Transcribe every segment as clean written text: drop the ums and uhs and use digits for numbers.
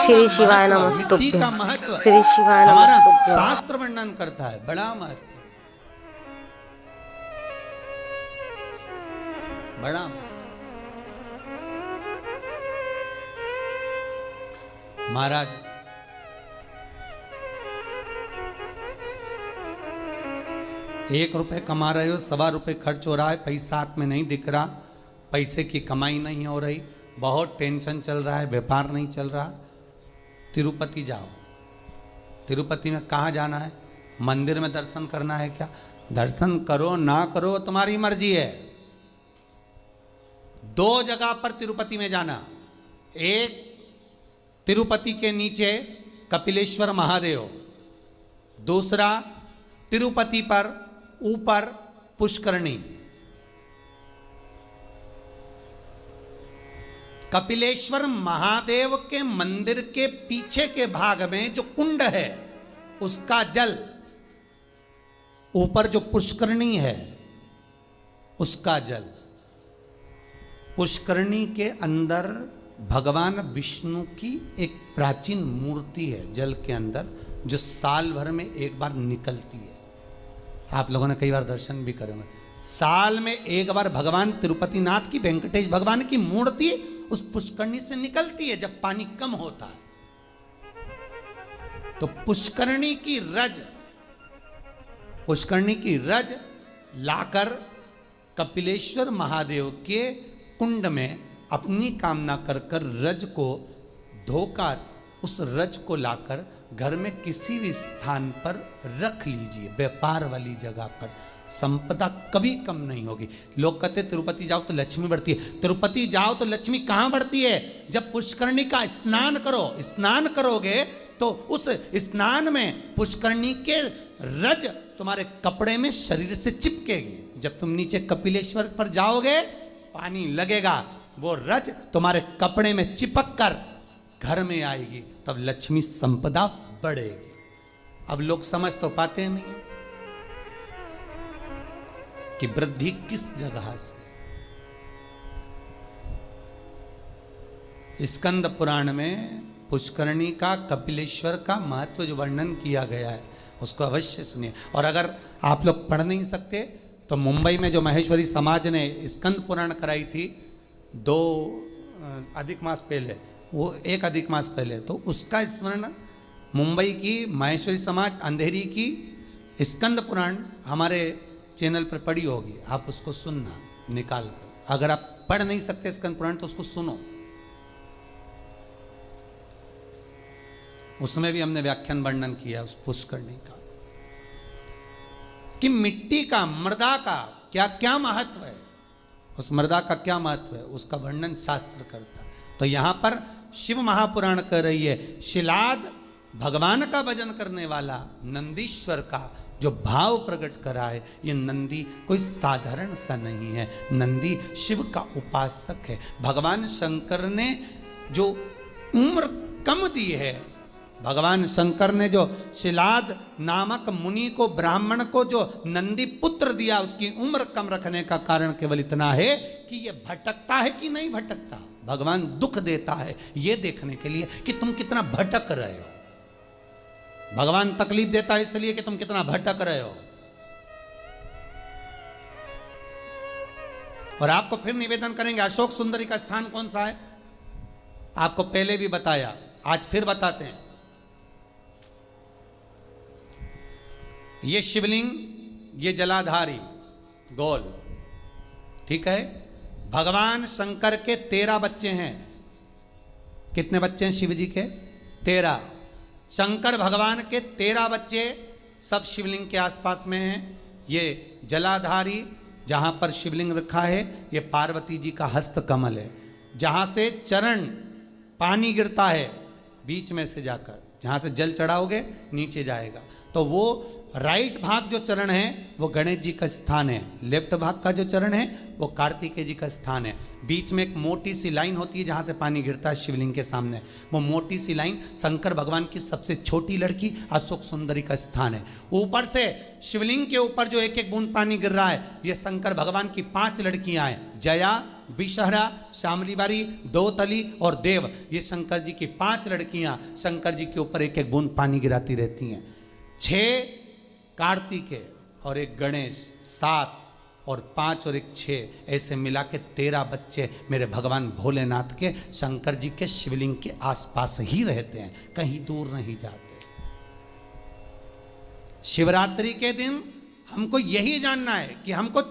श्री शिवाय मिट्टी का नमस्तुभ्यं। महत्व श्री शिवाय हमारा नमस्तुभ्यं। शास्त्र वर्णन करता है, बड़ा महत्व, बड़ा महाराज ₹1 कमा रहे हो, ₹1.25 खर्च हो रहा है, पैसा हाथ में नहीं दिख रहा, पैसे की कमाई नहीं हो रही, बहुत टेंशन चल रहा है, व्यापार नहीं चल रहा, तिरुपति जाओ। तिरुपति में कहाँ जाना है? मंदिर में दर्शन करना है क्या? दर्शन करो ना करो तुम्हारी मर्जी है। 2 जगह पर तिरुपति में जाना, एक तिरुपति के नीचे कपिलेश्वर महादेव, दूसरा तिरुपति पर ऊपर पुष्करणी। कपिलेश्वर महादेव के मंदिर के पीछे के भाग में जो कुंड है उसका जल, ऊपर जो पुष्करणी है उसका जल। पुष्करणी के अंदर भगवान विष्णु की एक प्राचीन मूर्ति है जल के अंदर, जो साल भर में एक बार निकलती है। आप लोगों ने कई बार दर्शन भी करे होंगे। साल में एक बार भगवान तिरुपति नाथ की, वेंकटेश भगवान की मूर्ति उस पुष्करणी से निकलती है जब पानी कम होता है। तो पुष्करणी की रज लाकर कपिलेश्वर महादेव के कुंड में अपनी कामना कर कर रज को धोकर, उस रज को लाकर घर में किसी भी स्थान पर रख लीजिए, व्यापार वाली जगह पर। संपदा कभी कम नहीं होगी। लोग कहते तिरुपति जाओ तो लक्ष्मी बढ़ती है। तिरुपति जाओ तो लक्ष्मी कहाँ बढ़ती है? जब पुष्करणी का स्नान करो। स्नान करोगे तो उस स्नान में पुष्करणी के रज तुम्हारे कपड़े में शरीर से चिपकेगी। जब तुम नीचे कपिलेश्वर पर जाओगे, पानी लगेगा, वो रज तुम्हारे कपड़े में चिपक कर घर में आएगी, तब लक्ष्मी संपदा बढ़ेगी। अब लोग समझ तो पाते नहीं कि वृद्धि किस जगह से। स्कंद पुराण में पुष्करणी का, कपिलेश्वर का महत्व जो वर्णन किया गया है उसको अवश्य सुनिए। और अगर आप लोग पढ़ नहीं सकते तो मुंबई में जो महेश्वरी समाज ने स्कंद पुराण कराई थी 2 अधिक मास पहले, वो 1 अधिक मास पहले, तो उसका स्मरण मुंबई की महेश्वरी समाज अंधेरी की स्कंद पुराण हमारे चैनल पर पड़ी होगी। आप उसको सुनना निकाल कर। अगर आप पढ़ नहीं सकते स्कंद पुराण तो उसको सुनो, उसमें भी हमने व्याख्यान वर्णन किया उस पुष्करणी का, कि मिट्टी का, मृदा का क्या क्या महत्व है, उस मृदा का क्या महत्व है, उसका वर्णन शास्त्र करता है। तो यहां पर शिव महापुराण कह रही है, शिलाद भगवान का भजन करने वाला नंदीश्वर का जो भाव प्रकट करा है, ये नंदी कोई साधारण सा नहीं है। नंदी शिव का उपासक है। भगवान शंकर ने जो उम्र कम दी है, भगवान शंकर ने जो शिलाद नामक मुनि को, ब्राह्मण को जो नंदी पुत्र दिया, उसकी उम्र कम रखने का कारण केवल इतना है कि ये भटकता है कि नहीं भटकता। भगवान दुख देता है ये देखने के लिए कि तुम कितना भटक रहे हो। भगवान तकलीफ देता है इसलिए कि तुम कितना भटक रहे हो। और आपको फिर निवेदन करेंगे, अशोक सुंदरी का स्थान कौन सा है? आपको पहले भी बताया, आज फिर बताते हैं। ये शिवलिंग, ये जलाधारी गोल, ठीक है। भगवान शंकर के 13 बच्चे हैं। कितने बच्चे हैं शिव जी के? 13। शंकर भगवान के 13 बच्चे सब शिवलिंग के आसपास में हैं। ये जलाधारी जहाँ पर शिवलिंग रखा है, ये पार्वती जी का हस्त कमल है। जहाँ से चरण पानी गिरता है बीच में से जाकर, जहाँ से जल चढ़ाओगे नीचे जाएगा, तो वो राइट भाग जो चरण है वो गणेश जी का स्थान है, लेफ्ट भाग का जो चरण है वो कार्तिकेय जी का स्थान है। बीच में एक मोटी सी लाइन होती है जहाँ से पानी गिरता है शिवलिंग के सामने, वो मोटी सी लाइन शंकर भगवान की सबसे छोटी लड़की अशोक सुंदरी का स्थान है। ऊपर से शिवलिंग के ऊपर जो एक एक बूंद पानी गिर रहा है, ये शंकर भगवान की 5 लड़कियां हैं, जया, विषहरा, शामलीबारी, दोतली और देव, ये शंकर जी की 5 लड़कियां शंकर जी के ऊपर एक एक बूंद पानी गिराती रहती हैं। 6 कार्तिकेय और एक गणेश, 7 और 5 और एक 6, ऐसे मिला के 13 बच्चे मेरे भगवान भोलेनाथ के शंकर जी के शिवलिंग के आसपास ही रहते हैं, कहीं दूर नहीं जाते। शिवरात्रि के दिन हमको यही जानना है कि हमको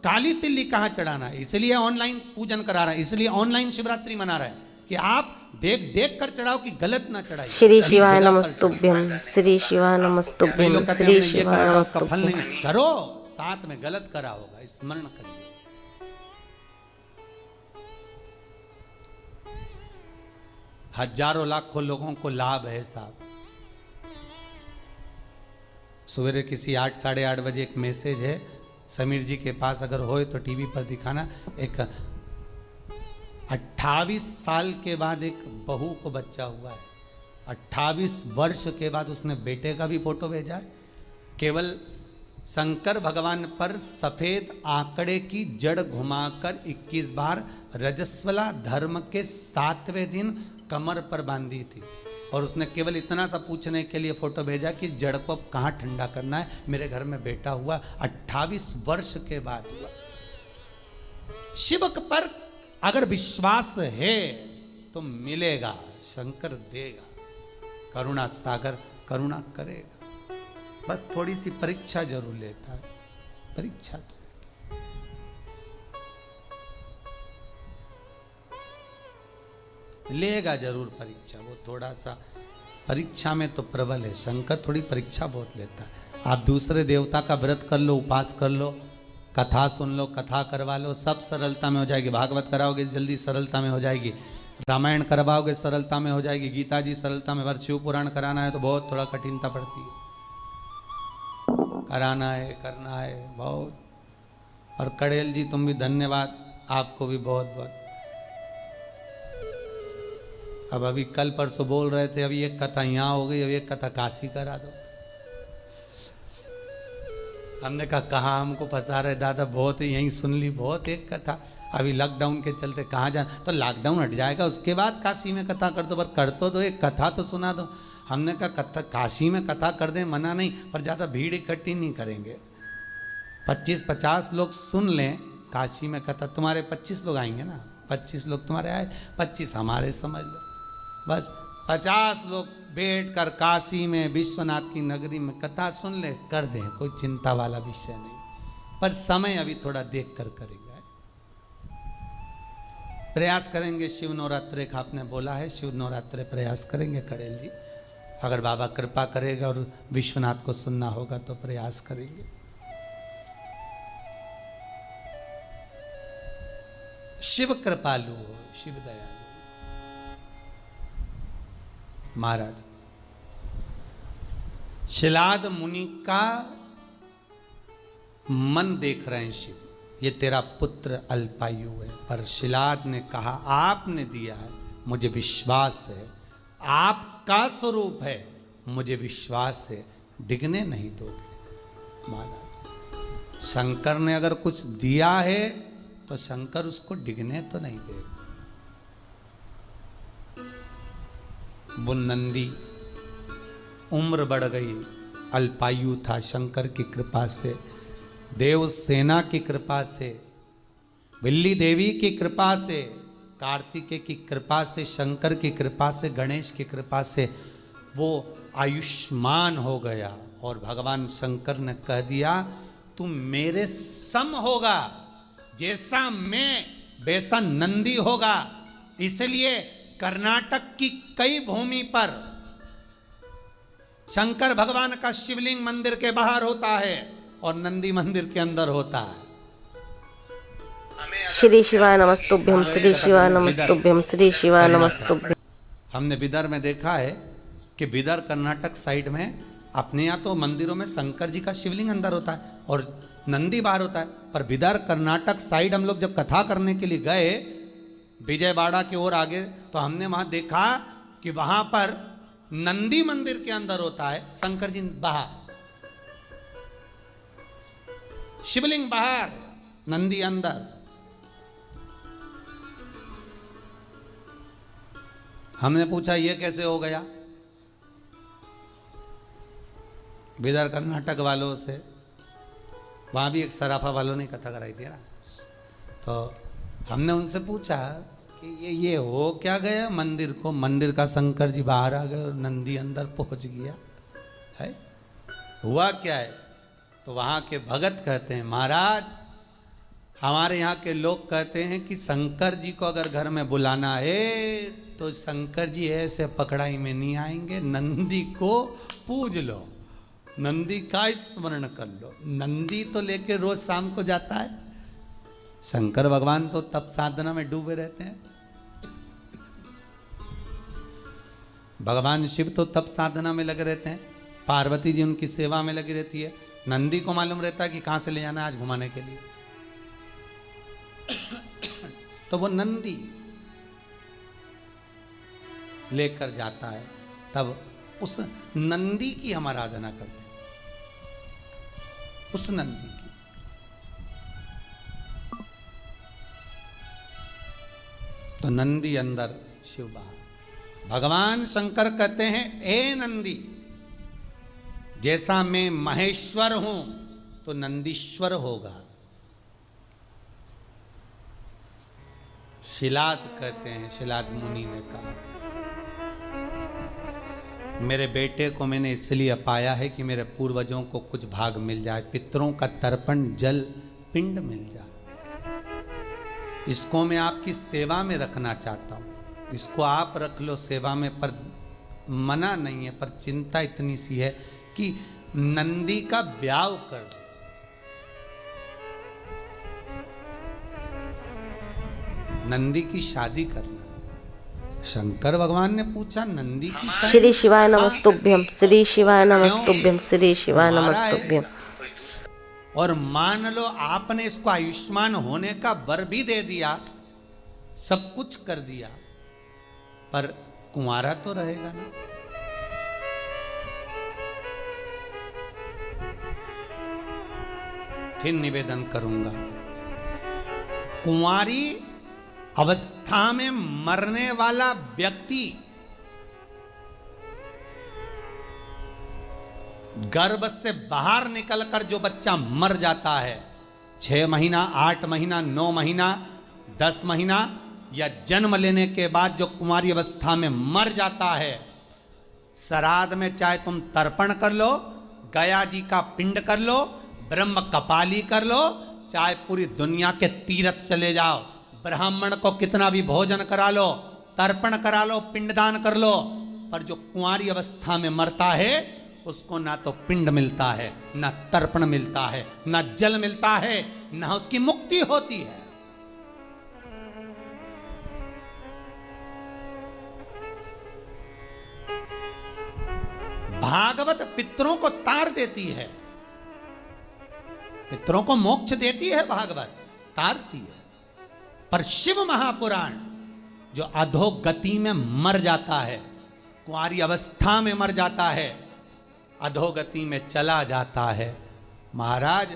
काली तिल्ली कहाँ चढ़ाना है, इसलिए ऑनलाइन पूजन करा रहा है, इसलिए ऑनलाइन शिवरात्रि मना रहा है कि आप देख देख कर चढ़ाओ कि गलत ना चढ़ाइए। श्री शिवाय नमस्तुभ्यम, श्री शिवाय नमस्तुभ्यम, श्री शिवाय नमस्तुभ्यम। करो, साथ में गलत करा होगा, स्मरण करिए। हजारों लाखों लोगों को लाभ है साहब। सवेरे किसी 8 साढ़े 8 बजे एक मैसेज है, समीर जी के पास अगर होए तो टीवी पर दिखाना। एक 28 साल के बाद एक बहू को बच्चा हुआ है, 28 वर्ष के बाद उसने बेटे का भी फोटो भेजा है। केवल शंकर भगवान पर सफेद आंकड़े की जड़ घुमाकर 21 बार रजस्वला धर्म के 7वें दिन कमर पर बांधी थी, और उसने केवल इतना सा पूछने के लिए फोटो भेजा कि जड़ को अब कहाँ ठंडा करना है, मेरे घर में बेटा हुआ। 28 वर्ष के बाद हुआ। शिव पर अगर विश्वास है तो मिलेगा, शंकर देगा, करुणा सागर करुणा करेगा। बस थोड़ी सी परीक्षा जरूर लेता है, परीक्षा तो लेगा जरूर परीक्षा। वो थोड़ा सा परीक्षा में तो प्रबल है, शंकर थोड़ी परीक्षा बहुत लेता है। आप दूसरे देवता का व्रत कर लो, उपास कर लो, कथा सुन लो, कथा करवा लो, सब सरलता में हो जाएगी। भागवत कराओगे जल्दी सरलता में हो जाएगी, रामायण करवाओगे सरलता में हो जाएगी, गीता जी सरलता में। पर शिव पुराण कराना है तो बहुत थोड़ा कठिनता पड़ती है, कराना है, करना है बहुत। और कड़ेल जी तुम भी धन्यवाद, आपको भी बहुत बहुत। अब अभी कल परसों बोल रहे थे, अभी एक कथा यहाँ हो गई, अभी एक कथा काशी करा दो। हमने कहा कहाँ हमको फंसा रहे दादा, बहुत यहीं सुन ली, बहुत एक कथा। अभी लॉकडाउन के चलते कहाँ जाना, तो लॉकडाउन हट जाएगा उसके बाद काशी में कथा कर दो, पर कर तो एक कथा तो सुना दो। हमने कहा कथा काशी में कथा कर दें, मना नहीं, पर ज़्यादा भीड़ इकट्ठी नहीं करेंगे। 25-50 लोग सुन लें काशी में कथा। तुम्हारे 25 लोग आएंगे ना, 25 लोग तुम्हारे आए, 25 हमारे समझ लो। बस 50 लोग बैठ कर काशी में विश्वनाथ की नगरी में कथा सुन ले, कर दें, कोई चिंता वाला विषय नहीं। पर समय अभी थोड़ा देख कर करेंगे, प्रयास करेंगे। शिव नवरात्रे का आपने बोला है, शिव नवरात्रे प्रयास करेंगे कड़ेल जी। अगर बाबा कृपा करेगा और विश्वनाथ को सुनना होगा तो प्रयास करेंगे। शिव कृपालु हो, शिव दयालु। महाराज शिलाद मुनि का मन देख रहे हैं शिव, ये तेरा पुत्र अल्पायु है। पर शिलाद ने कहा आपने दिया है, मुझे विश्वास है, आपका स्वरूप है, मुझे विश्वास है, डिगने नहीं दोगे। महाराज शंकर ने अगर कुछ दिया है तो शंकर उसको डिगने तो नहीं देगा। वो नंदी उम्र बढ़ गई, अल्पायु था, शंकर की कृपा से, देव सेना की कृपा से, बिल्ली देवी की कृपा से, कार्तिकेय की कृपा से, शंकर की कृपा से, गणेश की कृपा से वो आयुष्मान हो गया। और भगवान शंकर ने कह दिया तू मेरे सम होगा, जैसा मैं वैसा नंदी होगा। इसलिए कर्नाटक की कई भूमि पर शंकर भगवान का शिवलिंग मंदिर के बाहर होता है और नंदी मंदिर के अंदर होता है। श्री शिवाय नमस्तुभ्यम, श्री शिवाय नमस्तुभ्यम, श्री शिवाय नमस्तुभ्यम। हमने बिदर में देखा है कि बिदर कर्नाटक साइड में अपने यहाँ तो मंदिरों में शंकर जी का शिवलिंग अंदर होता है और नंदी बाहर होता है। पर बिदर कर्नाटक साइड हम लोग जब कथा करने के लिए गए विजयवाड़ा की ओर आगे, तो हमने वहां देखा कि वहां पर नंदी मंदिर के अंदर होता है, शंकर जी बाहर, शिवलिंग बाहर, नंदी अंदर। हमने पूछा ये कैसे हो गया, बिदर कर्नाटक वालों से, वहाँ भी एक सराफा वालों ने कथा कराई थी ना, तो हमने उनसे पूछा कि ये हो क्या गया मंदिर को, मंदिर का शंकर जी बाहर आ गए और नंदी अंदर पहुंच गया है, हुआ क्या है। तो वहाँ के भगत कहते हैं महाराज हमारे यहाँ के लोग कहते हैं कि शंकर जी को अगर घर में बुलाना है तो शंकर जी ऐसे पकड़ाई में नहीं आएंगे, नंदी को पूज लो, नंदी का स्मरण कर लो। नंदी तो लेके रोज शाम को जाता है, शंकर भगवान तो तप साधना में डूबे रहते हैं, भगवान शिव तो तप साधना में लगे रहते हैं, पार्वती जी उनकी सेवा में लगी रहती है। नंदी को मालूम रहता है कि कहां से ले जाना है आज घुमाने के लिए, तो वो नंदी लेकर जाता है, तब उस नंदी की हम आराधना करते हैं, उस नंदी की। तो नंदी अंदर शिव बाहर। भगवान शंकर कहते हैं ए नंदी, जैसा मैं महेश्वर हूं तो नंदीश्वर होगा। शिलाद कहते हैं, शिलाद मुनि ने कहा मेरे बेटे को मैंने इसलिए पाया है कि मेरे पूर्वजों को कुछ भाग मिल जाए, पितरों का तर्पण जल पिंड मिल जाए, इसको मैं आपकी सेवा में रखना चाहता हूं, इसको आप रख लो सेवा में, पर मना नहीं है, पर चिंता इतनी सी है कि नंदी का ब्याह कर दो। नंदी की शादी करना। शंकर भगवान ने पूछा नंदी की शादी? श्री शिवाय नमस्तुभ्यम, श्री शिवाय नमस्तुभ्यम, श्री शिवाय नमस्तुभ्यम। और मान लो आपने इसको आयुष्मान होने का वर भी दे दिया, सब कुछ कर दिया, पर कुंवारा तो रहेगा ना। फिर निवेदन करूंगा, कुंवारी अवस्था में मरने वाला व्यक्ति गर्भ से बाहर निकलकर जो बच्चा मर जाता है, 6 महीना, 8 महीना, 9 महीना, 10 महीना या जन्म लेने के बाद जो कुंवारी अवस्था में मर जाता है, श्राद्ध में चाहे तुम तर्पण कर लो, गया जी का पिंड कर लो, ब्रह्म कपाली कर लो, चाहे पूरी दुनिया के तीर्थ चले जाओ, ब्राह्मण को कितना भी भोजन करा लो, तर्पण करा लो, पिंडदान कर लो, पर जो कुंवारी अवस्था में मरता है उसको ना तो पिंड मिलता है, ना तर्पण मिलता है, ना जल मिलता है, ना उसकी मुक्ति होती है। भागवत पितरों को तार देती है, पितरों को मोक्ष देती है, भागवत तारती है, पर शिव महापुराण जो अधोगति में मर जाता है, कुंवारी अवस्था में मर जाता है, अधोगति में चला जाता है। महाराज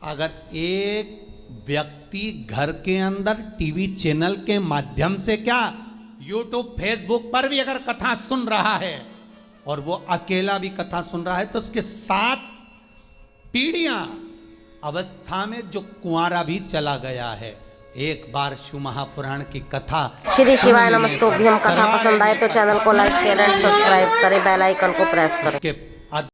अगर एक व्यक्ति घर के अंदर टीवी चैनल के माध्यम से क्या यूट्यूब फेसबुक पर भी अगर कथा सुन रहा है और वो अकेला भी कथा सुन रहा है, तो उसके 7 पीढ़ियां अवस्था में जो कुंवारा भी चला गया है। एक बार शिव महापुराण की कथा श्री शिवाय नमस्तुभ्यम। कथा पसंद आए तो चैनल को लाइक शेयर एंड सब्सक्राइब करें, बेल आइकन को प्रेस करें। के